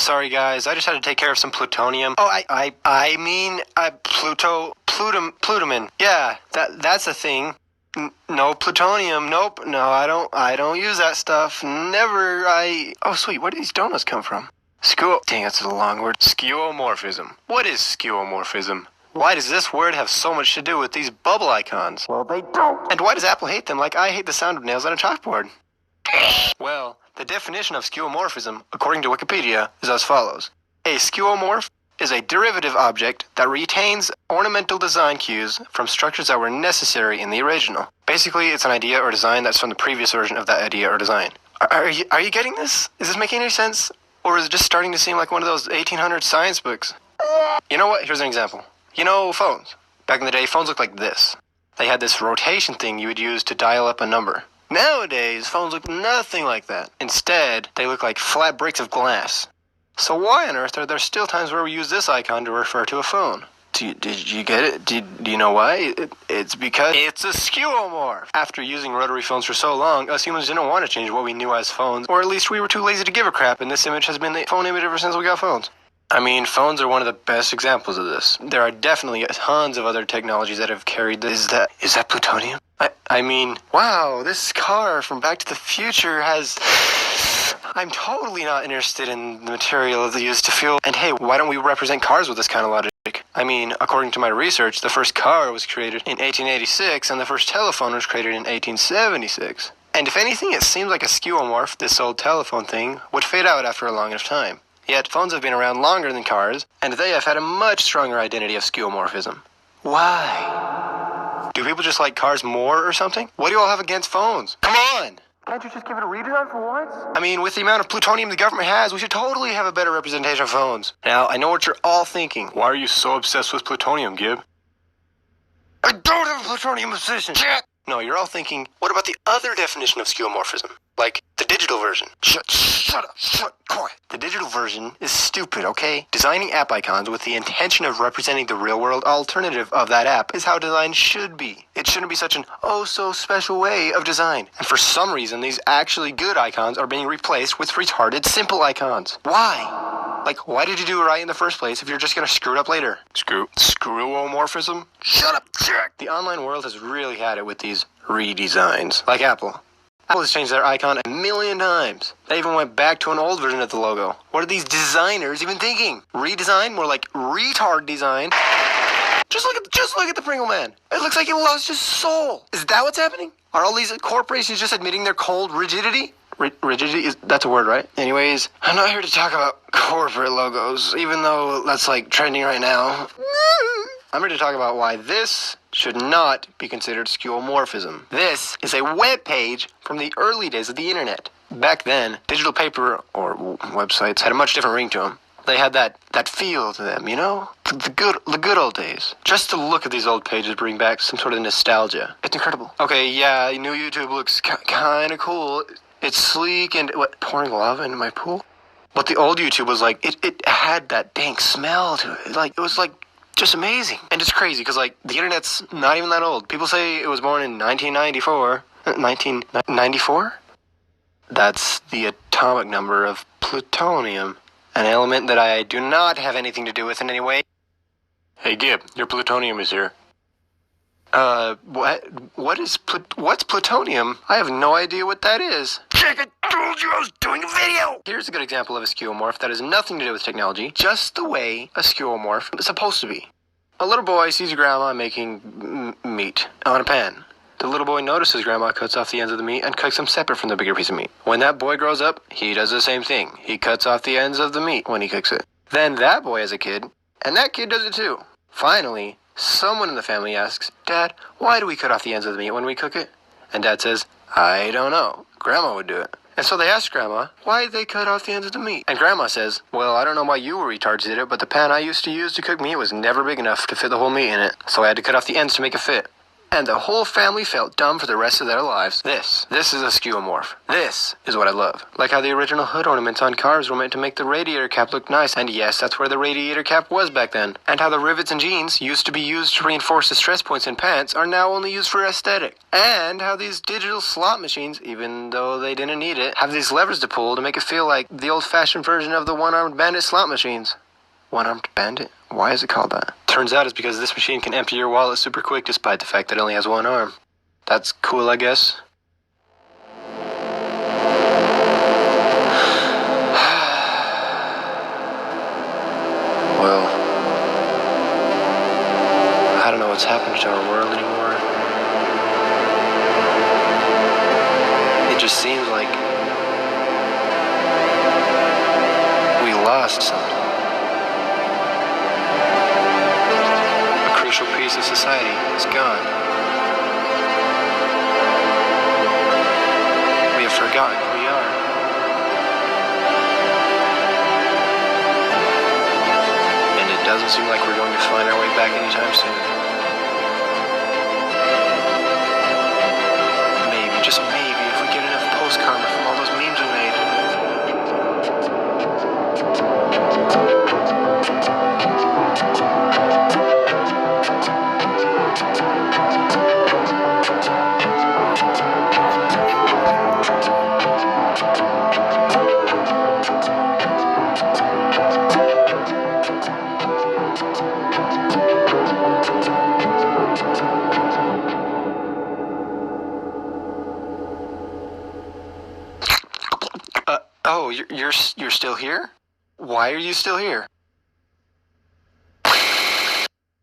Sorry guys, I just had to take care of some plutonium. Oh, I mean, plutomin. Yeah, that's a thing. No plutonium. Nope. No, I don't use that stuff. Never. Oh, sweet. Where do these donuts come from? Dang, that's a long word. Skeuomorphism. What is skeuomorphism? Why does this word have so much to do with these bubble icons? Well, they don't. And why does Apple hate them like I hate the sound of nails on a chalkboard? Well, the definition of skeuomorphism, according to Wikipedia, is as follows. A skeuomorph is a derivative object that retains ornamental design cues from structures that were necessary in the original. Basically, it's an idea or design that's from the previous version of that idea or design. Are you getting this? Is this making any sense? Or is it just starting to seem like one of those 1800 science books? You know what? Here's an example. You know phones. Back in the day, phones looked like this. They had this rotation thing you would use to dial up a number. Nowadays, phones look nothing like that. Instead, they look like flat bricks of glass. So why on earth are there still times where we use this icon to refer to a phone? Did you get it? Do you know why? It's because it's a skeuomorph. After using rotary phones for so long, us humans didn't want to change what we knew as phones, or at least we were too lazy to give a crap, and this image has been the phone image ever since we got phones. I mean, phones are one of the best examples of this. There are definitely tons of other technologies that have carried this. Is that plutonium? I mean, wow, this car from Back to the Future has... I'm totally not interested in the material used to fuel. And hey, why don't we represent cars with this kind of logic? I mean, according to my research, the first car was created in 1886 and the first telephone was created in 1876. And if anything, it seems like a skeuomorph, this old telephone thing, would fade out after a long enough time. Yet, phones have been around longer than cars, and they have had a much stronger identity of skeuomorphism. Why? Do people just like cars more or something? What do you all have against phones? Come on! Can't you just give it a redesign for once? I mean, with the amount of plutonium the government has, we should totally have a better representation of phones. Now, I know what you're all thinking. Why are you so obsessed with plutonium, Gib? I don't have a plutonium obsession! Shit! No, you're all thinking, what about the other definition of skeuomorphism? Like, the digital version. Shut up, quiet. The digital version is stupid, okay? Designing app icons with the intention of representing the real-world alternative of that app is how design should be. It shouldn't be such an oh-so-special way of design. And for some reason, these actually good icons are being replaced with retarded simple icons. Why? Like, why did you do it right in the first place if you're just gonna screw it up later? Skeuomorphism? Shut up, Jack! The online world has really had it with these redesigns. Like Apple. Apple has changed their icon 1,000,000 times. They even went back to an old version of the logo. What are these designers even thinking? Redesign? More like retard design. Just look at the Pringle Man. It looks like he lost his soul. Is that what's happening? Are all these corporations just admitting their cold rigidity? Rigidity? That's a word, right? Anyways, I'm not here to talk about corporate logos, even though that's like trending right now. I'm here to talk about why this should not be considered skeuomorphism. This is a web page from the early days of the internet. Back then, digital paper or websites had a much different ring to them. They had that feel to them, you know? The good old days. Just to look at these old pages bring back some sort of nostalgia. It's incredible. Okay, yeah, new YouTube looks kind of cool. It's sleek and... What, pouring lava into my pool? But the old YouTube was like, it had that dank smell to it. Like, it was like... just amazing. And it's crazy because, like, the internet's not even that old. People say it was born in 1994. 1994? That's the atomic number of plutonium. An element that I do not have anything to do with in any way. Hey, Gib, your plutonium is here. What's plutonium? I have no idea what that is. Check it! I told you I was doing a video! Here's a good example of a skeuomorph that has nothing to do with technology, just the way a skeuomorph is supposed to be. A little boy sees grandma making meat on a pan. The little boy notices grandma cuts off the ends of the meat and cooks them separate from the bigger piece of meat. When that boy grows up, he does the same thing. He cuts off the ends of the meat when he cooks it. Then that boy has a kid, and that kid does it too. Finally, someone in the family asks, Dad, why do we cut off the ends of the meat when we cook it? And Dad says, I don't know. Grandma would do it. And so they ask Grandma, why did they cut off the ends of the meat? And Grandma says, well, I don't know why you retards did it, but the pan I used to use to cook meat was never big enough to fit the whole meat in it. So I had to cut off the ends to make it fit. and the whole family felt dumb for the rest of their lives. This is a skeuomorph. This is what I love. Like how the original hood ornaments on cars were meant to make the radiator cap look nice, and yes, that's where the radiator cap was back then. And how the rivets in jeans used to be used to reinforce the stress points in pants are now only used for aesthetic. And how these digital slot machines, even though they didn't need it, have these levers to pull to make it feel like the old-fashioned version of the one-armed bandit slot machines. One-armed bandit? Why is it called that? Turns out it's because this machine can empty your wallet super quick despite the fact that it only has one arm. That's cool, I guess. Well, I don't know what's happened to our world anymore. It just seems like we lost something. Crucial piece of society is gone. We have forgotten who we are. And it doesn't seem like we're going to find our way back anytime soon. Maybe, just maybe, if we get enough post-karma from all those memes we made. Oh, you're still here? Why are you still here?